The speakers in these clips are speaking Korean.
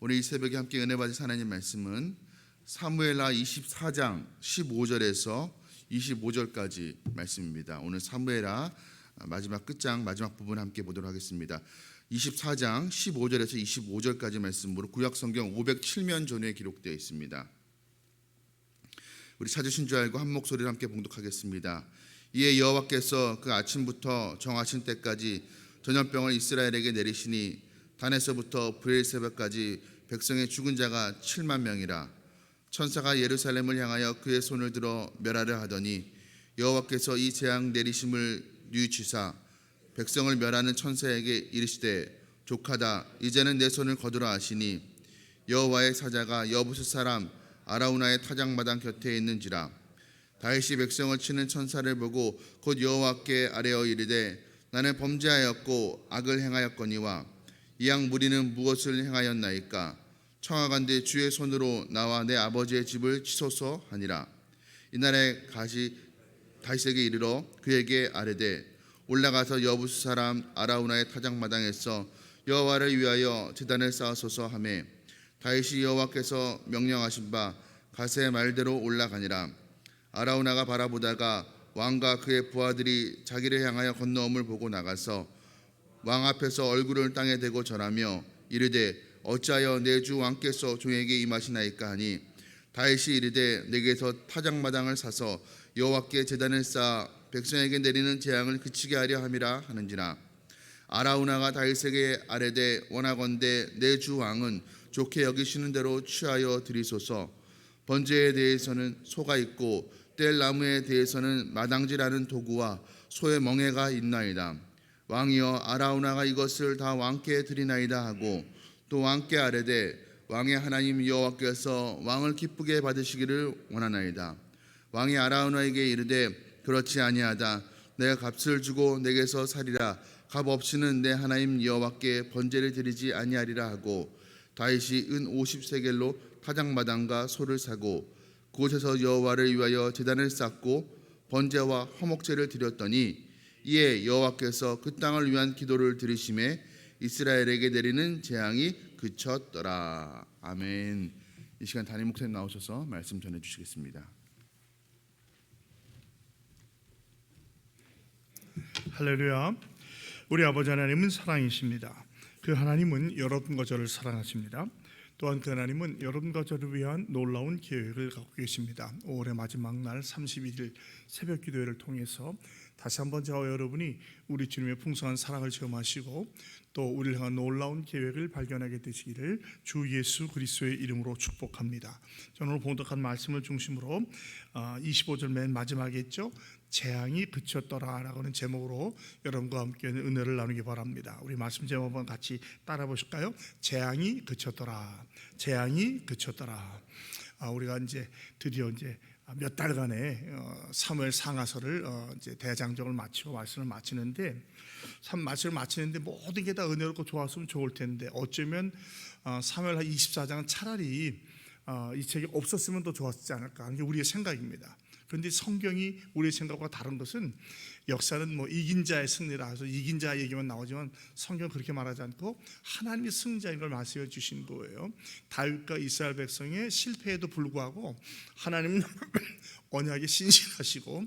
오늘 이 새벽에 함께 은혜 받으실 하나님 말씀은 사무엘하 24장 15절에서 25절까지 말씀입니다. 오늘 사무엘하 마지막 끝장 마지막 부분 함께 보도록 하겠습니다. 24장 15절에서 25절까지 말씀으로 구약성경 507면 전에 기록되어 있습니다. 우리 찾으신 줄 알고 한 목소리로 함께 봉독하겠습니다. 이에 여호와께서 그 아침부터 정하신 때까지 전염병을 이스라엘에게 내리시니 단에서부터 브엘세바까지 백성의 죽은 자가 7만 명이라. 천사가 예루살렘을 향하여 그의 손을 들어 멸하려 하더니 여호와께서 이 재앙 내리심을 뉘우치사 백성을 멸하는 천사에게 이르시되 족하다, 이제는 내 손을 거두라 하시니 여호와의 사자가 여부스 사람 아라우나의 타작마당 곁에 있는지라. 다윗이 백성을 치는 천사를 보고 곧 여호와께 아뢰어 이르되 나는 범죄하였고 악을 행하였거니와 이양 무리는 무엇을 행하였나이까? 청하건대 주의 손으로 나와 내 아버지의 집을 치소서 하니라. 이날에 다윗에게 이르러 그에게 아뢰되 올라가서 여부스 사람 아라우나의 타작마당에서 여호와를 위하여 제단을 쌓으소서 하매 다윗이 여호와께서 명령하신 바 가세 말대로 올라가니라. 아라우나가 바라보다가 왕과 그의 부하들이 자기를 향하여 건너옴을 보고 나가서 왕 앞에서 얼굴을 땅에 대고 절하며 이르되 어찌하여 내 주 왕께서 종에게 임하시나이까 하니 다윗이 이르되 내게서 타작마당을 사서 여호와께 제단을 쌓아 백성에게 내리는 재앙을 그치게 하려 함이라 하는지라. 아라우나가 다윗에게 아뢰되 원하건대 내 주 왕은 좋게 여기시는 대로 취하여 드리소서. 번제에 대해서는 소가 있고 뗄 나무에 대해서는 마당질하는 도구와 소의 멍에가 있나이다. 왕이여 아라우나가 이것을 다 왕께 드리나이다 하고 또 왕께 아뢰되 왕의 하나님 여호와께서 왕을 기쁘게 받으시기를 원하나이다. 왕이 아라우나에게 이르되 그렇지 아니하다. 내가 값을 주고 내게서 살이라. 값 없이는 내 하나님 여호와께 번제를 드리지 아니하리라 하고 다윗이 은 50세겔로 타작마당과 소를 사고 그곳에서 여호와를 위하여 제단을 쌓고 번제와 화목제를 드렸더니 이에 여호와께서 그 땅을 위한 기도를 들으심에 이스라엘에게 내리는 재앙이 그쳤더라. 아멘. 이 시간 담임 목사님 나오셔서 말씀 전해주시겠습니다. 할렐루야. 우리 아버지 하나님은 사랑이십니다. 그 하나님은 여러분과 저를 사랑하십니다. 또한 그 하나님은 여러분과 저를 위한 놀라운 계획을 갖고 계십니다. 5월의 마지막 날 31일 새벽 기도회를 통해서 다시 한번 저와 여러분이 우리 주님의 풍성한 사랑을 체험하시고 또 우리를 향한 놀라운 계획을 발견하게 되시기를 주 예수 그리스도의 이름으로 축복합니다. 저는 오늘 봉독한 말씀을 중심으로 25절 맨 마지막에 있죠. 재앙이 그쳤더라 라고 하는 제목으로 여러분과 함께 은혜를 나누기 바랍니다. 우리 말씀 제목 한번 같이 따라 보실까요? 재앙이 그쳤더라. 재앙이 그쳤더라. 우리가 이제 드디어 이제 몇 달간의 사무엘 상하서를 이제 대장정을 마치고 말씀을 마치는데 말씀을 마치는데 모든 게 다 은혜롭고 좋았으면 좋을 텐데 어쩌면 사무엘하 24장은 차라리 이 책이 없었으면 더 좋았지 않을까 하는 게 우리의 생각입니다. 그런데 성경이 우리의 생각과 다른 것은 역사는 뭐 이긴 자의 승리라 해서 이긴 자 얘기만 나오지만 성경은 그렇게 말하지 않고 하나님이 승자인 걸 말씀해 주신 거예요. 다윗과 이스라엘 백성의 실패에도 불구하고 하나님은 언약에 신실하시고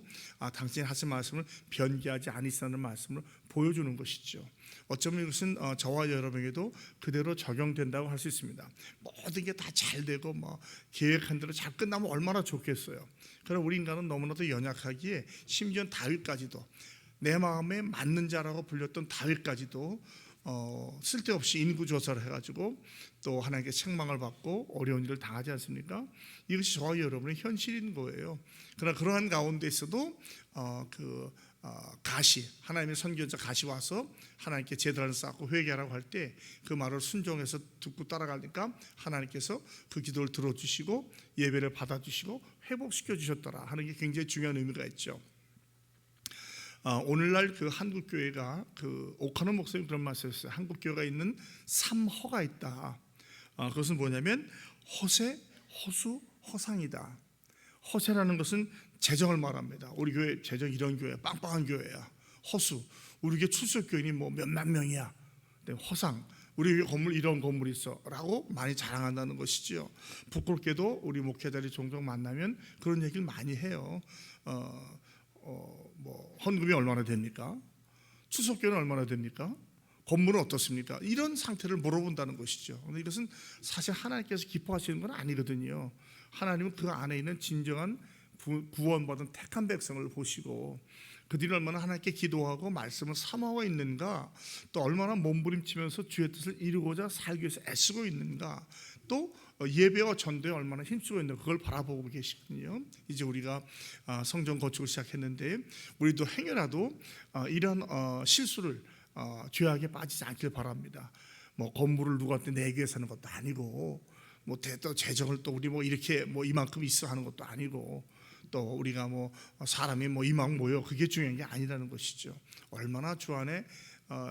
당신이 하신 말씀을 변기하지 아니시다는 말씀을 보여주는 것이죠. 어쩌면 이것은 저와 여러분에게도 그대로 적용된다고 할 수 있습니다. 모든 게 다 잘 되고 뭐 계획한 대로 잘 끝나면 얼마나 좋겠어요. 그러나 우리 인간은 너무나도 연약하기에 심지어 다윗까지도 내 마음에 맞는 자라고 불렸던 다윗까지도 쓸데없이 인구조사를 해가지고 또 하나님께 책망을 받고 어려운 일을 당하지 않습니까? 이것이 저와 여러분의 현실인 거예요. 그러나 그러한 가운데 있어도 가시, 하나님의 선교자 가시 와서 하나님께 제단을 쌓고 회개하라고 할 때 그 말을 순종해서 듣고 따라가니까 하나님께서 그 기도를 들어주시고 예배를 받아주시고 회복시켜 주셨더라 하는 게 굉장히 중요한 의미가 있죠. 오늘날 그 한국교회가 그 오카노 목사님 그런 말씀했어요. 한국교회가 있는 3허가 있다. 그것은 뭐냐면 허세, 허수, 허상이다. 허세라는 것은 재정을 말합니다. 우리 교회 재정 이런 교회 빵빵한 교회야. 허수, 우리 교회 출석 교인이 뭐 몇만 명이야. 허상, 우리 건물 이런 건물이 있어라고 많이 자랑한다는 것이지요. 부끄럽게도 우리 목회자들이 종종 만나면 그런 얘기를 많이 해요. 뭐 헌금이 얼마나 됩니까? 추석교는 얼마나 됩니까? 건물은 어떻습니까? 이런 상태를 물어본다는 것이죠. 그런데 이것은 사실 하나님께서 기뻐하시는 건 아니거든요. 하나님은 그 안에 있는 진정한 구원받은 택한 백성을 보시고 그들이 얼마나 하나님께 기도하고 말씀을 사모하고 있는가, 또 얼마나 몸부림치면서 주의 뜻을 이루고자 살기 위해서 애쓰고 있는가, 또 예배와 전도에 얼마나 힘쓰고 있는가, 그걸 바라보고 계시거든요. 이제 우리가 성전 건축을 시작했는데 우리도 행여라도 이런 실수를 죄악에 빠지지 않길 바랍니다. 뭐 건물을 누구한테 내게 사는 것도 아니고, 뭐 또 재정을 또 우리 뭐 이렇게 뭐 이만큼 있어 하는 것도 아니고, 또 우리가 뭐 사람이 뭐 이만 모여, 그게 중요한 게 아니라는 것이죠. 얼마나 주 안에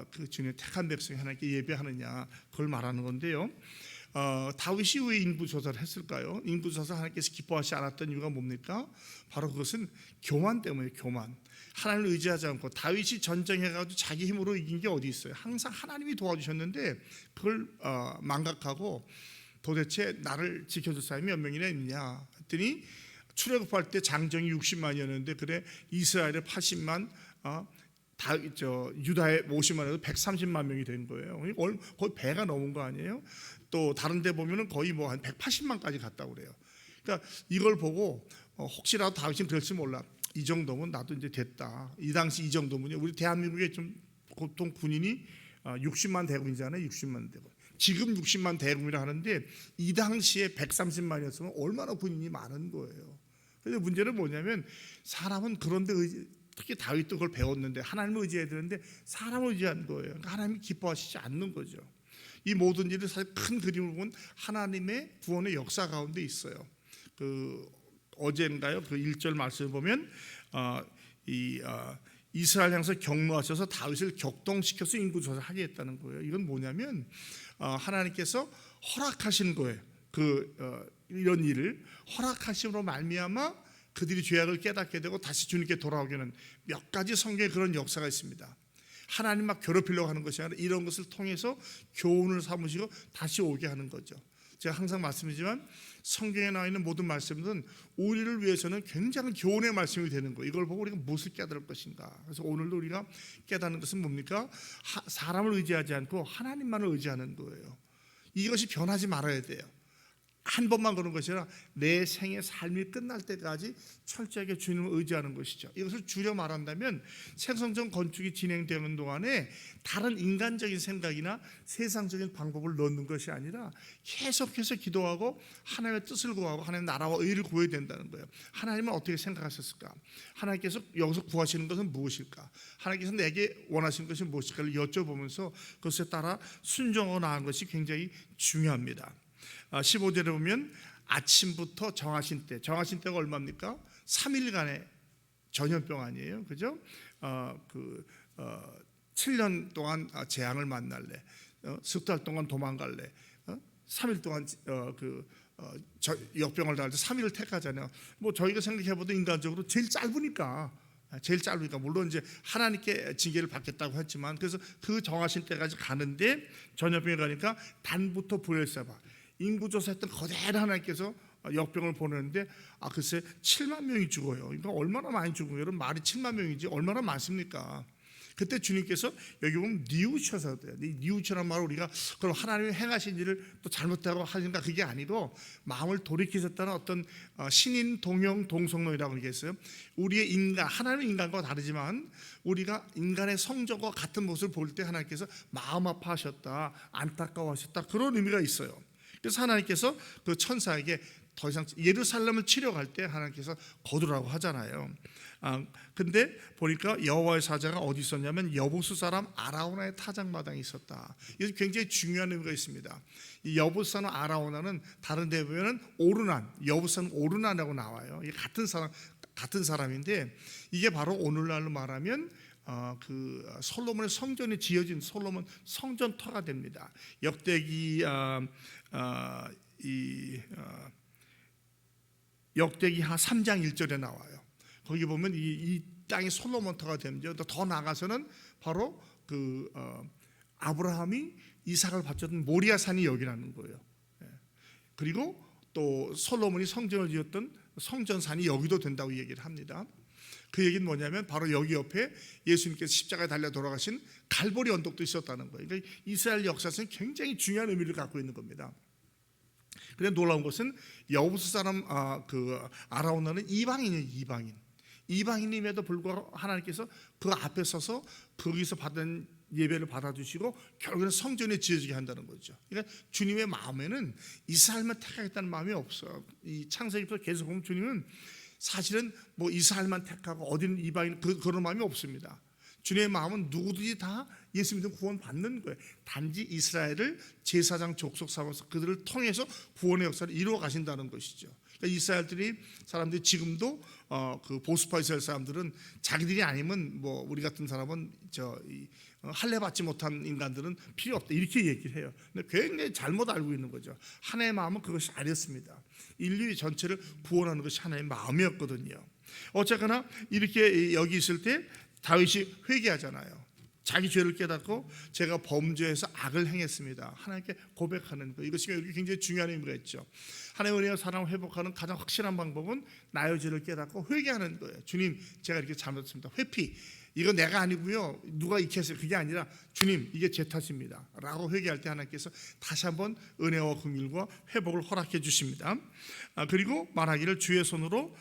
그 주님의 택한 백성이 하나님께 예배하느냐, 그걸 말하는 건데요. 다윗이 왜 인구조사를 했을까요? 인구조사 하나님께서 기뻐하지 않았던 이유가 뭡니까? 바로 그것은 교만 때문에. 교만. 하나님을 의지하지 않고, 다윗이 전쟁해가지고 자기 힘으로 이긴 게 어디 있어요? 항상 하나님이 도와주셨는데 그걸 망각하고 도대체 나를 지켜줄 사람이 몇 명이나 있냐 했더니, 출애굽할 때 장정이 60만이었는데 그래 이스라엘의 80만, 유다의 50만에서 130만 명이 된 거예요. 거의 배가 넘은 거 아니에요? 또 다른 데 보면은 거의 뭐 한 180만까지 갔다고 그래요. 그러니까 이걸 보고 혹시라도 다윗은 그럴지 몰라, 이 정도면 나도 이제 됐다. 이 당시 이 정도면요, 우리 대한민국에 좀 보통 군인이 60만 대군이잖아요. 60만 대군. 지금 60만 대군이라 하는데 이 당시에 130만이었으면 얼마나 군인이 많은 거예요. 그런데 문제는 뭐냐면, 사람은 그런데 특히 다윗도 그걸 배웠는데 하나님을 의지해야 되는데 사람을 의지한 거예요. 그러니까 하나님이 기뻐하시지 않는 거죠. 이 모든 일이 사실 큰 그림을 보면 하나님의 구원의 역사 가운데 있어요. 어제인가요? 그 1절 말씀을 보면 이스라엘 향해서 경노하셔서 다윗을 격동시켜서 인구조사를 하게 했다는 거예요. 이건 뭐냐면 하나님께서 허락하신 거예요. 이런 일을 허락하심으로 말미암아 그들이 죄악을 깨닫게 되고 다시 주님께 돌아오게 하는 몇 가지 성경에 그런 역사가 있습니다. 하나님 막 괴롭히려고 하는 것이 아니라 이런 것을 통해서 교훈을 삼으시고 다시 오게 하는 거죠. 제가 항상 말씀드리지만 성경에 나와 있는 모든 말씀들은 우리를 위해서는 굉장히 교훈의 말씀이 되는 거예요. 이걸 보고 우리가 무엇을 깨달을 것인가. 그래서 오늘도 우리가 깨닫는 것은 뭡니까? 사람을 의지하지 않고 하나님만을 의지하는 거예요. 이것이 변하지 말아야 돼요. 한 번만 그런 것이 아니라 내 생의 삶이 끝날 때까지 철저하게 주님을 의지하는 것이죠. 이것을 줄여 말한다면 생성전 건축이 진행되는 동안에 다른 인간적인 생각이나 세상적인 방법을 넣는 것이 아니라 계속해서 기도하고 하나님의 뜻을 구하고 하나님의 나라와 의를 구해야 된다는 거예요. 하나님은 어떻게 생각하셨을까? 하나님께서 여기서 구하시는 것은 무엇일까? 하나님께서 내게 원하시는 것이 무엇일까를 여쭤보면서 그것에 따라 순종하고 나아가는 것이 굉장히 중요합니다. 15절에 보면 아침부터 정하신 때가 얼마입니까? 3일간의 전염병 아니에요, 그죠? 7년 동안 재앙을 만날래, 석 달 동안 도망갈래, 3일 동안 역병을 당할 때 3일을 택하잖아요. 뭐 저희가 생각해봐도 인간적으로 제일 짧으니까 물론 이제 하나님께 징계를 받겠다고 했지만, 그래서 그 정하신 때까지 가는데 전염병이 가니까 단부터 부엘세바 인구조사했던 거대한 하나님께서 역병을 보내는데 글쎄 7만 명이 죽어요. 그러니까 얼마나 많이 죽어요. 여러분, 말이 7만 명이지 얼마나 많습니까? 그때 주님께서 여기 보면 뉘우쳐서 돼요. 뉘우쳐란 말을 우리가 그럼 하나님이 행하신 일을 또 잘못하고 하신가, 그게 아니고 마음을 돌이키셨다는 어떤 신인 동형 동성론이라고 얘기했어요. 우리의 인간, 하나님은 인간과 다르지만 우리가 인간의 성적과 같은 모습을 볼 때 하나님께서 마음 아파하셨다, 안타까워하셨다, 그런 의미가 있어요. 그래서 하나님께서 그 천사에게 더 이상 예루살렘을 치러 갈 때 하나님께서 거두라고 하잖아요. 근데 보니까 여호와의 사자가 어디 있었냐면 여부수 사람 아라우나의 타작마당에 있었다. 이것이 굉장히 중요한 의미가 있습니다. 이 여부수 사람 아라우나는 다른 데 보면은 오르난, 여부수 사람 오르난이라고 나와요. 이게 같은 사람인데 이게 바로 오늘날로 말하면 솔로몬의 성전이 지어진 솔로몬 성전터가 됩니다. 역대기 역대기하 3장 1절에 나와요. 거기 보면 이 땅이 솔로몬터가 됩니다. 더 나가서는 바로 아브라함이 이삭을 바쳤던 모리아 산이 여기라는 거예요. 그리고 또 솔로몬이 성전을 지었던 성전산이 여기도 된다고 얘기를 합니다. 그 얘기는 뭐냐면 바로 여기 옆에 예수님께서 십자가에 달려 돌아가신 갈보리 언덕도 있었다는 거예요. 그러니까 이스라엘 역사에서는 굉장히 중요한 의미를 갖고 있는 겁니다. 그런데 놀라운 것은 여부스 사람 아라우나는 이방인이에요. 이방인임에도 불구하고 하나님께서 그 앞에 서서 거기서 받은 예배를 받아주시고 결국에는 성전에 지어지게 한다는 거죠. 그러니까 주님의 마음에는 이스라엘만 택하겠다는 마음이 없어요. 이 창세기부터 계속 보면 주님은 사실은 뭐 이스라엘만 택하고 어디는 이방인 그런 마음이 없습니다. 주님의 마음은 누구든지 다 예수 믿으면 구원 받는 거예요. 단지 이스라엘을 제사장 족속 삼아서 그들을 통해서 구원의 역사를 이루어 가신다는 것이죠. 그러니까 이스라엘들이 사람들이 지금도 그 보수파 이스라엘 사람들은 자기들이 아니면 뭐 우리 같은 사람은 할례 받지 못한 인간들은 필요 없다 이렇게 얘기를 해요. 근데 굉장히 잘못 알고 있는 거죠. 하나님의 마음은 그것이 아니었습니다. 인류 전체를 구원하는 것이 하나님의 마음이었거든요. 어쨌거나 이렇게 여기 있을 때 다윗이 회개하잖아요. 자기 죄를 깨닫고 제가 범죄해서 악을 행했습니다. 하나님께 고백하는 거, 이것이 굉장히 중요한 의미가 있죠. 하나님의 은혜와 사랑을 회복하는 가장 확실한 방법은 나의 죄를 깨닫고 회개하는 거예요. 주님, 제가 이렇게 잘못했습니다. 회피, 이거 내가 아니고요, 누가 이렇게 했어요. 그게 아니라 주님, 이게 제 탓입니다 라고 회개할 때 하나님께서 다시 한번 은혜와 긍휼과 회복을 허락해 주십니다. 그리고 말하기를 주의 손으로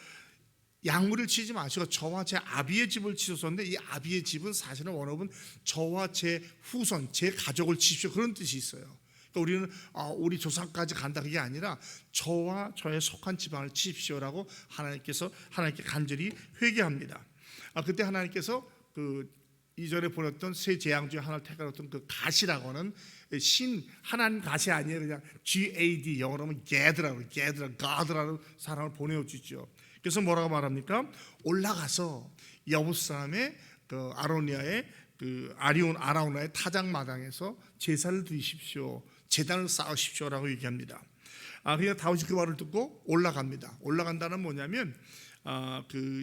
양무리를 치지 마시고 저와 제 아비의 집을 치셨었는데, 이 아비의 집은 사실은 원어는 저와 제 후손, 제 가족을 치십시오, 그런 뜻이 있어요. 그러니까 우리는 우리 조상까지 간다, 그게 아니라 저와 저의 속한 집안을 치십시오라고 하나님께 간절히 회개합니다. 그때 하나님께서 그 이전에 보냈던 세 재앙 중에 하나를 택하였던 그 갓이라고 하는 하나님 갓이 아니에요. 그냥 GAD, 영어로 하면 God라는 사람을 보내주죠. 그래서 뭐라고 말합니까? 올라가서 여부스 사람의 그 아로니아의 아라우나의 타작마당에서 제사를 드리십시오, 제단을 쌓으십시오라고 얘기합니다. 그러니까 다윗이 그 말을 듣고 올라갑니다. 올라간다는 뭐냐면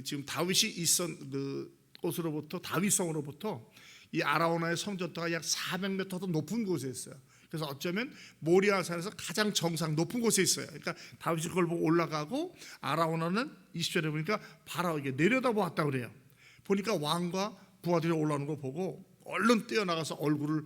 지금 다윗이 있던 그 곳으로부터, 다윗성으로부터 이 아라우나의 성전터가 약 400m 더 높은 곳에 있어요. 그래서 어쩌면 모리아산에서 가장 정상 높은 곳에 있어요. 그러니까 다윗이 그걸 보고 올라가고, 아라우나는 20절에 보니까 바라에게 내려다보았다고 그래요. 보니까 왕과 부하들이 올라오는 걸 보고 얼른 뛰어나가서 얼굴을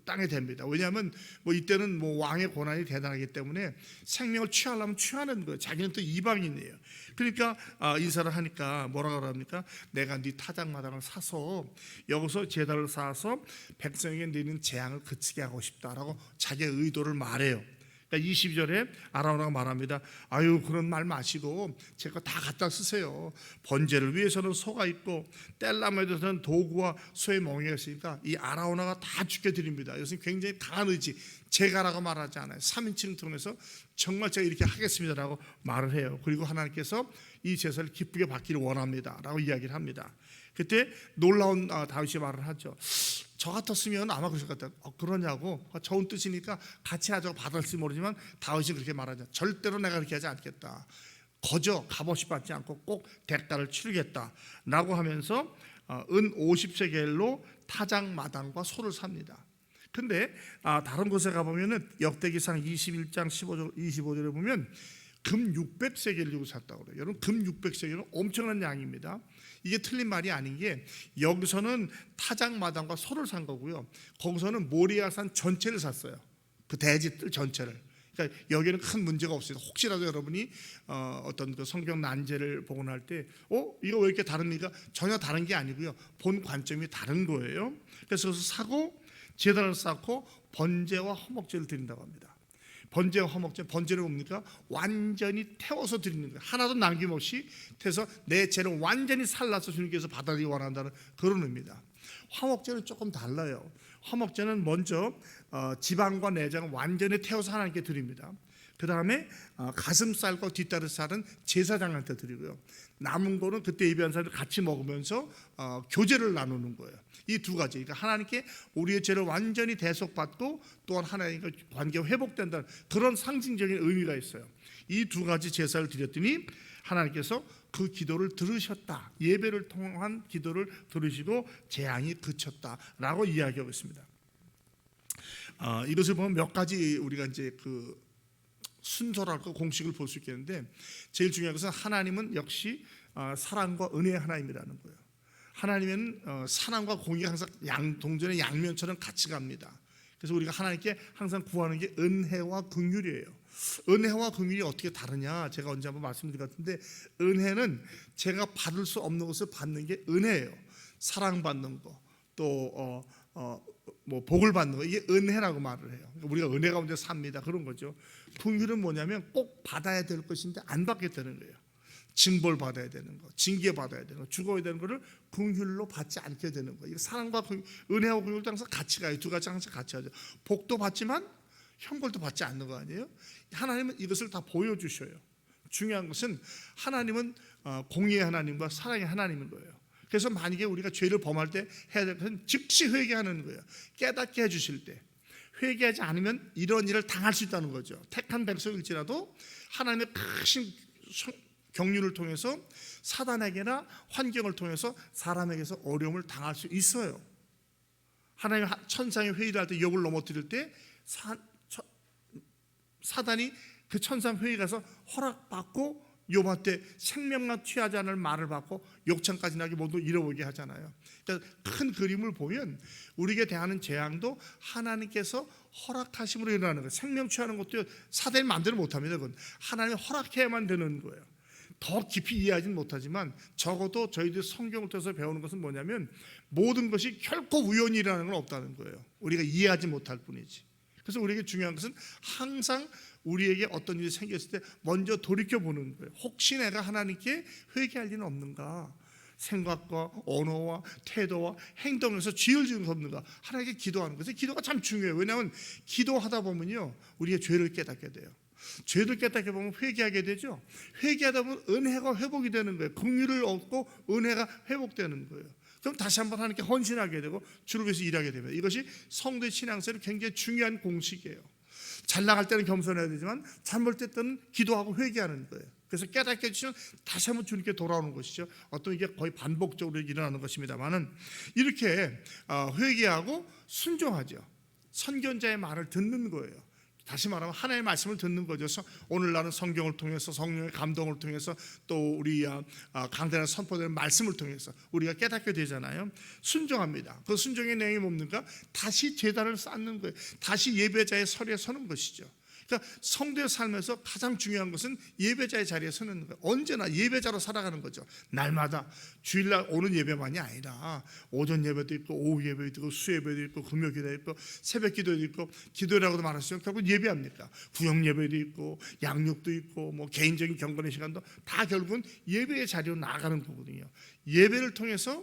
땅에 댑니다. 왜냐하면 이때는 왕의 권한이 대단하기 때문에 생명을 취하려면 취하는 거예요. 자기는 또 이방인이에요. 그러니까 인사를 하니까 뭐라고 합니까? 내가 네 타작마당을 사서 여기서 제단을 쌓아서 백성에게 내리는 재앙을 그치게 하고 싶다라고 자기의 의도를 말해요. 22절에 아라우나가 말합니다. 그런 말 마시고 제 거 다 갖다 쓰세요. 번제를 위해서는 소가 있고 뗄나무에 대해서는 도구와 소의 멍에가 있으니까 이 아라우나가 다 죽게 드립니다. 이것은 굉장히 강한 의지, 제가라고 말하지 않아요. 3인칭을 통해서 정말 제가 이렇게 하겠습니다라고 말을 해요. 그리고 하나님께서 이 제사를 기쁘게 받기를 원합니다라고 이야기를 합니다. 그때 놀라운 다윗이 말을 하죠. 저 같았으면 아마 그럴 것 같아요. 그러냐고, 좋은 뜻이니까 같이 하자고 받을지 모르지만 다윗이 그렇게 말하죠. 절대로 내가 그렇게 하지 않겠다. 거저 값없이 받지 않고 꼭 대가를 치르겠다라고 하면서 은 50세겔로 타작마당과 소를 삽니다. 근데 다른 곳에 가보면은 역대기상 21장 25절에 보면 금 600세겔 주고 샀다고 그래요. 여러분, 금 600세겔은 엄청난 양입니다. 이게 틀린 말이 아닌 게, 여기서는 타작마당과 소를 산 거고요, 거기서는 모리아산 전체를 샀어요. 그 대지 뜰 전체를. 그러니까 여기는 큰 문제가 없습니다. 혹시라도 여러분이 어떤 그 성경 난제를 복원할 때 이거 왜 이렇게 다릅니까? 전혀 다른 게 아니고요, 본 관점이 다른 거예요. 그래서 사고 제단을 쌓고 번제와 허목제를 드린다고 합니다. 번제와 허목제, 번제는 뭡니까? 완전히 태워서 드리는 거예요. 하나도 남김없이 태워서 내 죄를 완전히 살라서 주님께서 받아들이기 원한다는 그런 의미입니다. 화목제는 조금 달라요. 화목제는 먼저 지방과 내장을 완전히 태워서 하나님께 드립니다. 그 다음에 가슴살과 뒷다리살은 제사장한테 드리고요, 남은 거는 그때 예배한 사람들 같이 먹으면서 교제를 나누는 거예요. 이 두 가지, 그러니까 하나님께 우리의 죄를 완전히 대속받고 또한 하나님과 관계가 회복된다는 그런 상징적인 의미가 있어요. 이 두 가지 제사를 드렸더니 하나님께서 그 기도를 들으셨다, 예배를 통한 기도를 들으시고 재앙이 그쳤다라고 이야기하고 있습니다. 이것을 보면 몇 가지 우리가 이제 그 순서랄까 공식을 볼 수 있겠는데, 제일 중요한 것은 하나님은 역시 사랑과 은혜의 하나님이라는 거예요. 하나님은 사랑과 공의가 항상 동전의 양면처럼 같이 갑니다. 그래서 우리가 하나님께 항상 구하는 게 은혜와 긍휼이에요. 은혜와 긍휼이 어떻게 다르냐, 제가 언제 한번 말씀드린 것 같은데, 은혜는 제가 받을 수 없는 것을 받는 게 은혜예요. 사랑받는 거, 또 뭐 복을 받는 거, 이게 은혜라고 말을 해요. 우리가 은혜 가운데 삽니다, 그런 거죠. 긍휼은 뭐냐면 꼭 받아야 될 것인데 안 받게 되는 거예요. 징벌 받아야 되는 거, 징계 받아야 되는 거, 죽어야 되는 거를 긍휼로 받지 않게 되는 거. 이거 사랑과 은혜와 긍휼도 항상 같이 가요. 두 가지 항상 같이 하죠. 복도 받지만 형벌도 받지 않는 거 아니에요? 하나님은 이것을 다 보여주셔요. 중요한 것은 하나님은 공의의 하나님과 사랑의 하나님인 거예요. 그래서 만약에 우리가 죄를 범할 때 해야 될 것은 즉시 회개하는 거예요. 깨닫게 해주실 때. 회개하지 않으면 이런 일을 당할 수 있다는 거죠. 택한 백성일지라도 하나님의 크신 경륜을 통해서 사단에게나 환경을 통해서 사람에게서 어려움을 당할 수 있어요. 하나님 천상의 회의를 할 때 욥을 넘어뜨릴 때 사단이 그 천상 회의 가서 허락받고 욥한테 생명만 취하지 않을 말을 받고 욕창까지 나게 모두 잃어보게 하잖아요. 그러니까 큰 그림을 보면 우리에게 대하는 재앙도 하나님께서 허락하심으로 일어나는 거예요. 생명 취하는 것도 사단이 마음대로 못합니다. 그건 하나님이 허락해야만 되는 거예요. 더 깊이 이해하지는 못하지만 적어도 저희들 성경을 통해서 배우는 것은 뭐냐면 모든 것이 결코 우연히 일어나는 건 없다는 거예요. 우리가 이해하지 못할 뿐이지. 그래서 우리에게 중요한 것은 항상 우리에게 어떤 일이 생겼을 때 먼저 돌이켜보는 거예요. 혹시 내가 하나님께 회개할 일은 없는가? 생각과 언어와 태도와 행동에서 죄를 지은 것 없는가? 하나님께 기도하는 거예요. 기도가 참 중요해요. 왜냐하면 기도하다 보면요, 우리가 죄를 깨닫게 돼요. 죄를 깨닫게 보면 회개하게 되죠. 회개하다 보면 은혜가 회복이 되는 거예요. 긍휼을 얻고 은혜가 회복되는 거예요. 그럼 다시 한번 하나님께 헌신하게 되고 주를 위해서 일하게 됩니다. 이것이 성도의 신앙생활의 굉장히 중요한 공식이에요. 잘 나갈 때는 겸손해야 되지만 잘못될 때는 기도하고 회개하는 거예요. 그래서 깨닫게 해주시면 다시 한번 주님께 돌아오는 것이죠. 어떤 이게 거의 반복적으로 일어나는 것입니다만은 이렇게 회개하고 순종하죠. 선견자의 말을 듣는 거예요. 다시 말하면 하나님의 말씀을 듣는 거죠. 오늘날은 성경을 통해서 성령의 감동을 통해서 또 우리 강단에 선포되는 말씀을 통해서 우리가 깨닫게 되잖아요. 순종합니다. 그 순종의 내용이 뭡니까? 다시 제단을 쌓는 거예요. 다시 예배자의 서리에 서는 것이죠. 그러니까 성도의 삶에서 가장 중요한 것은 예배자의 자리에 서는 거예요. 언제나 예배자로 살아가는 거죠. 날마다 주일날 오는 예배만이 아니라 오전 예배도 있고 오후 예배도 있고 수예배도 있고 금요기도 있고 새벽기도도 있고 기도라고도 말하시죠. 결국 예배합니까? 구역 예배도 있고 양육도 있고 뭐 개인적인 경건의 시간도 다 결국은 예배의 자리로 나아가는 거거든요. 예배를 통해서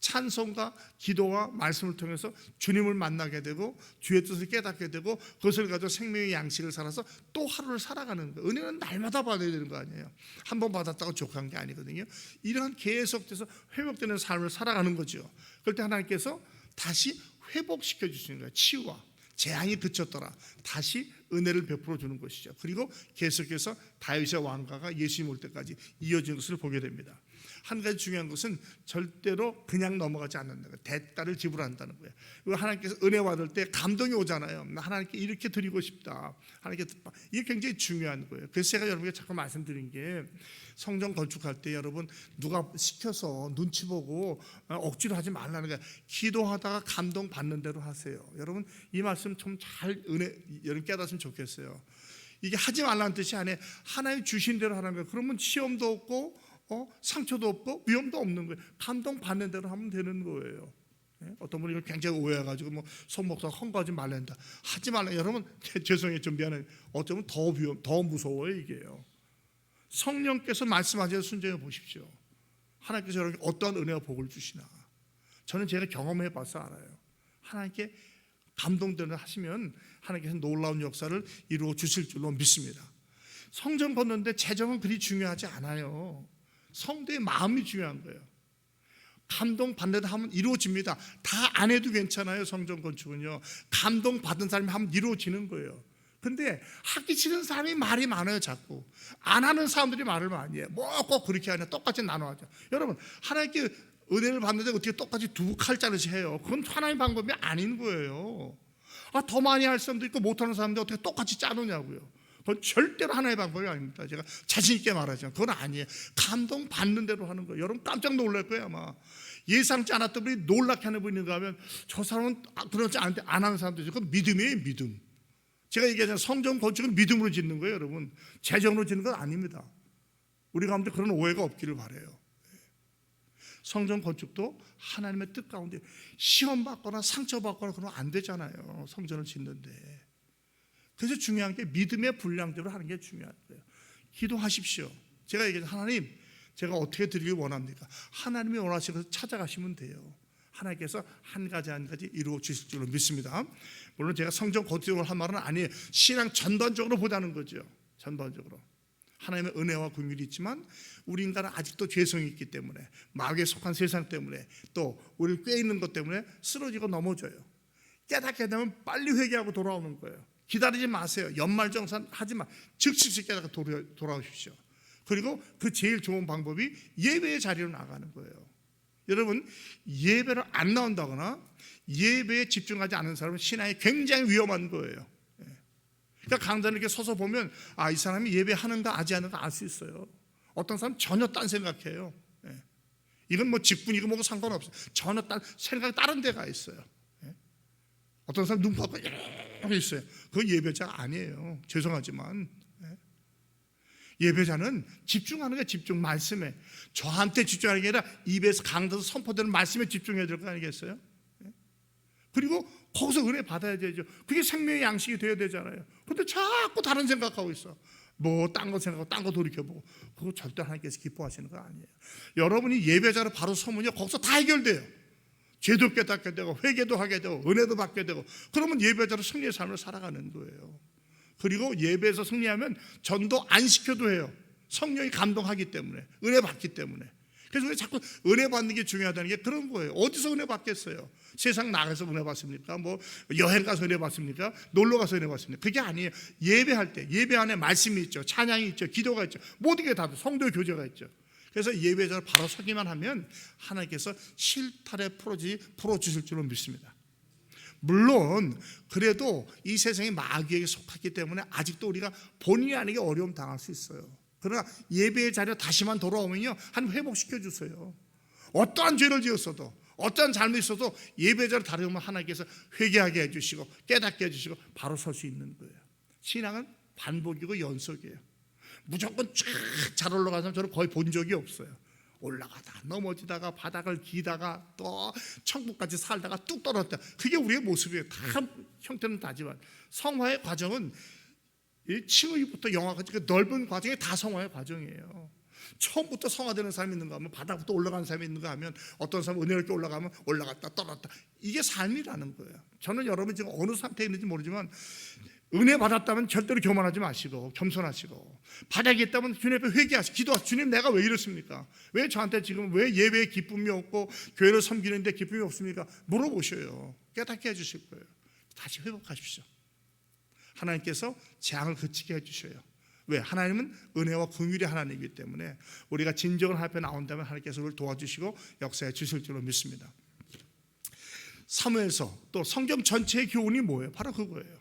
찬송과 기도와 말씀을 통해서 주님을 만나게 되고 주의 뜻을 깨닫게 되고 그것을 가지고 생명의 양식을 살아서 또 하루를 살아가는 거예요. 은혜는 날마다 받아야 되는 거 아니에요. 한 번 받았다고 족한 게 아니거든요. 이러한 계속돼서 회복되는 삶을 살아가는 거죠. 그럴 때 하나님께서 다시 회복시켜 주시는 거예요. 치유와 재앙이 그쳤더라 다시 은혜를 베풀어 주는 것이죠. 그리고 계속해서 다윗의 왕가가 예수님 올 때까지 이어진 것을 보게 됩니다. 한 가지 중요한 것은 절대로 그냥 넘어가지 않는다. 대가를 지불한다는 거예요. 하나님께서 은혜 받을 때 감동이 오잖아요. 하나님께 이렇게 드리고 싶다. 하나님께 이게 굉장히 중요한 거예요. 그래서 제가 여러분께 자꾸 말씀드린 게 성전 건축할 때 여러분 누가 시켜서 눈치 보고 억지로 하지 말라는 거예요. 기도하다가 감동 받는 대로 하세요. 여러분 이 말씀 좀 잘 여러분 깨닫으면 좋겠어요. 이게 하지 말라는 뜻이 아니에요. 하나님 주신 대로 하는 거예요. 그러면 시험도 없고 상처도 없고 위험도 없는 거예요. 감동 받는 대로 하면 되는 거예요. 어떤 분이 굉장히 오해해가지고 뭐 손목사 헌거하지 말란다. 하지 말라. 여러분 죄송해요. 좀 미안해요. 어쩌면 더 무서워요 이게요. 성령께서 말씀하셔서 순종해 보십시오. 하나님께서 여러분께 어떠한 은혜와 복을 주시나. 저는 제가 경험해 봐서 알아요. 하나님께 감동되는 하시면 하나님께서 놀라운 역사를 이루어 주실 줄로 믿습니다. 성전 걷는데 재정은 그리 중요하지 않아요. 성도의 마음이 중요한 거예요. 감동 받는 하면 이루어집니다. 다 안 해도 괜찮아요. 성전 건축은요. 감동 받은 사람이 하면 이루어지는 거예요. 근데 하기 싫은 사람이 말이 많아요. 자꾸 안 하는 사람들이 말을 많이 해요. 뭐 꼭 그렇게 하냐. 똑같이 나눠하죠. 여러분 하나님께 은혜를 받는데 어떻게 똑같이 두 칼자루씩 해요. 그건 하나님 방법이 아닌 거예요. 더 많이 할 사람도 있고 못하는 사람도 어떻게 똑같이 짜느냐고요. 그건 절대로 하나의 방법이 아닙니다. 제가 자신 있게 말하지만 그건 아니에요. 감동 받는 대로 하는 거예요. 여러분 깜짝 놀랄 거예요. 아마 예상치 않았던 분이 놀랍게 하는 분이 있는가 하면 저 사람은 그렇지 않은데 안 하는 사람도 있어요. 그건 믿음이에요. 믿음. 제가 얘기하잖아요. 성전 건축은 믿음으로 짓는 거예요. 여러분 재정으로 짓는 건 아닙니다. 우리 가운데 그런 오해가 없기를 바라요. 성전 건축도 하나님의 뜻 가운데 시험받거나 상처받거나 그러면 안 되잖아요. 성전을 짓는데. 그래서 중요한 게 믿음의 분량대로 하는 게 중요한 거예요. 기도하십시오. 제가 얘기해요. 하나님 제가 어떻게 드리길 원합니까? 하나님이 원하시는 것을 찾아가시면 돼요. 하나님께서 한 가지 한 가지 이루어 주실 줄로 믿습니다. 물론 제가 성전 건축을 한 말은 아니에요. 신앙 전반적으로 보자는 거죠. 전반적으로. 하나님의 은혜와 긍휼이 있지만 우리 인간은 아직도 죄성이 있기 때문에 마귀에 속한 세상 때문에 또 우리를 꿰있는 것 때문에 쓰러지고 넘어져요. 깨닫게 되면 빨리 회개하고 돌아오는 거예요. 기다리지 마세요. 연말정산 하지 마. 즉시 깨닫고 돌아오십시오. 그리고 그 제일 좋은 방법이 예배의 자리로 나가는 거예요. 여러분 예배를 안 나온다거나 예배에 집중하지 않는 사람은 신앙이 굉장히 위험한 거예요. 그러니까 강단에 이렇게 서서 보면 이 사람이 예배하는가 하지 않는가 알 수 있어요. 어떤 사람 전혀 딴 생각해요. 이건 뭐 직분이고 뭐고 상관없어요. 전혀 생각이 다른 데가 있어요. 어떤 사람 눈 감고 이렇게 있어요. 그건 예배자가 아니에요. 죄송하지만 예배자는 집중하는 게 집중 말씀에 저한테 집중하는 게 아니라 입에서 강단에서 선포되는 말씀에 집중해야 될 거 아니겠어요? 그리고 거기서 은혜 받아야 되죠. 그게 생명의 양식이 되어야 되잖아요. 근데 자꾸 다른 생각하고 있어. 뭐 딴 거 생각하고 딴 거 돌이켜보고 그거 절대 하나님께서 기뻐하시는 거 아니에요. 여러분이 예배자로 바로 서면요 거기서 다 해결돼요. 죄도 깨닫게 되고 회개도 하게 되고 은혜도 받게 되고 그러면 예배자로 승리의 삶을 살아가는 거예요. 그리고 예배에서 승리하면 전도 안 시켜도 해요. 성령이 감동하기 때문에 은혜 받기 때문에. 그래서 우리 자꾸 은혜 받는 게 중요하다는 게 그런 거예요. 어디서 은혜 받겠어요? 세상 나가서 은혜 받습니까? 뭐 여행 가서 은혜 받습니까? 놀러 가서 은혜 받습니까? 그게 아니에요. 예배할 때 예배 안에 말씀이 있죠. 찬양이 있죠. 기도가 있죠. 모든 게 다 성도 교제가 있죠. 그래서 예배자를 바로 서기만 하면 하나님께서 실타래 풀어주실 줄로 믿습니다. 물론 그래도 이 세상이 마귀에게 속하기 때문에 아직도 우리가 본의 아니게 어려움 당할 수 있어요. 그러나 예배의 자리에 다시만 돌아오면요 한 회복시켜 주세요. 어떠한 죄를 지었어도 어떠한 잘못이 있어도 예배자를 다루면 하나님께서 회개하게 해주시고 깨닫게 해주시고 바로 설 수 있는 거예요. 신앙은 반복이고 연속이에요. 무조건 쫙 잘 올라가는 사람 저는 거의 본 적이 없어요. 올라가다 넘어지다가 바닥을 기다가 또 천국까지 살다가 뚝 떨어졌다. 그게 우리의 모습이에요. 다 형태는 다지만 성화의 과정은 칭의부터 영화까지 그 넓은 과정이 다 성화의 과정이에요. 처음부터 성화되는 사람이 있는가 하면 바닥부터 올라가는 사람이 있는가 하면 어떤 사람은 은혜롭게 올라가면 올라갔다 떨어졌다. 이게 삶이라는 거예요. 저는 여러분 지금 어느 상태에 있는지 모르지만 은혜 받았다면 절대로 교만하지 마시고 겸손하시고 바닥에 있다면 주님 앞에 회개하시고 기도하시고 주님 내가 왜 이렇습니까? 왜 저한테 지금 왜 예배에 기쁨이 없고 교회를 섬기는데 기쁨이 없습니까? 물어보셔요. 깨닫게 해주실 거예요. 다시 회복하십시오. 하나님께서 재앙을 그치게 해주셔요. 왜? 하나님은 은혜와 긍휼의 하나님이기 때문에 우리가 진정을 앞에 나온다면 하나님께서 우리를 도와주시고 역사해 주실 줄로 믿습니다. 사무엘서 또 성경 전체의 교훈이 뭐예요? 바로 그거예요.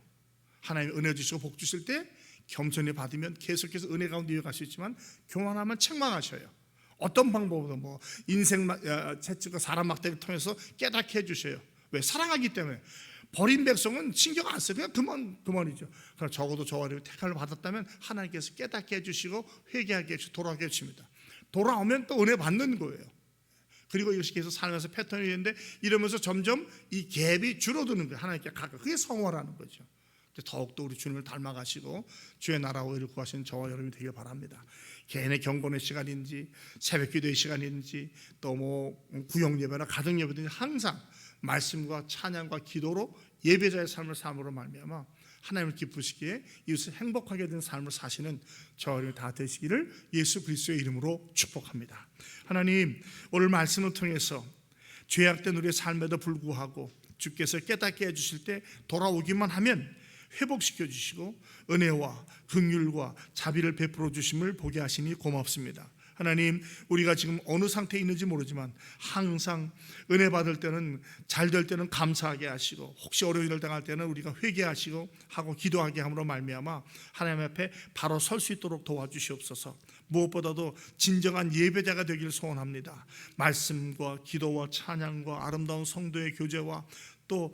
하나님 은혜 주시고 복 주실 때 겸손히 받으면 계속해서 은혜 가운데 이어갈 수 있지만 교만하면 책망하셔요. 어떤 방법으로 뭐 인생 채찍과 사람 막대기를 통해서 깨닫게 해주셔요. 왜? 사랑하기 때문에. 버린 백성은 신경 안 써요. 그냥 그만이죠. 그러나 적어도 저와 여러분이 택함을 받았다면 하나님께서 깨닫게 해주시고 회개하게 해주시고 돌아오게 해주십니다. 돌아오면 또 은혜 받는 거예요. 그리고 이것이 계속 살면서 패턴이 되는데 이러면서 점점 이 갭이 줄어드는 거예요. 하나님께 가까이. 그게 성화라는 거죠. 더욱더 우리 주님을 닮아가시고 주의 나라와 의를 구하시는 저와 여러분이 되길 바랍니다. 개인의 경건의 시간인지 새벽 기도의 시간인지 또 뭐 구역 예배나 가정 예배든지 항상 말씀과 찬양과 기도로 예배자의 삶을 삶으로 말미암아 하나님을 기쁘시기에 이웃을 행복하게 된 삶을 사시는 저와 여러분이 다 되시기를 예수 그리스도의 이름으로 축복합니다. 하나님 오늘 말씀을 통해서 죄악된 우리의 삶에도 불구하고 주께서 깨닫게 해주실 때 돌아오기만 하면 회복시켜 주시고 은혜와 긍휼과 자비를 베풀어 주심을 보게 하시니 고맙습니다. 하나님, 우리가 지금 어느 상태에 있는지 모르지만 항상 은혜 받을 때는, 잘 될 때는 감사하게 하시고, 혹시 어려운 일을 당할 때는 우리가 회개하시고 하고 기도하게 함으로 말미암아 하나님 앞에 바로 설 수 있도록 도와주시옵소서. 무엇보다도 진정한 예배자가 되길 소원합니다. 말씀과 기도와 찬양과 아름다운 성도의 교제와 또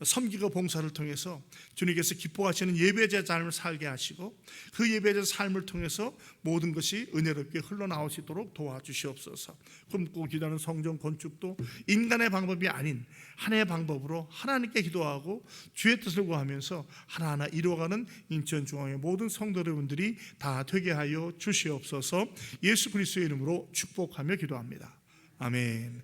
섬기고 봉사를 통해서 주님께서 기뻐하시는 예배자 삶을 살게 하시고, 그 예배자 삶을 통해서 모든 것이 은혜롭게 흘러나올 수 있도록 도와주시옵소서. 꿈꾸고 기도하는 성전 건축도 인간의 방법이 아닌 하나님의 방법으로 하나님께 기도하고 주의 뜻을 구하면서 하나하나 이루어가는 인천중앙의 모든 성도 여러분들이 다 되게 하여 주시옵소서. 예수 그리스도의 이름으로 축복하며 기도합니다. 아멘.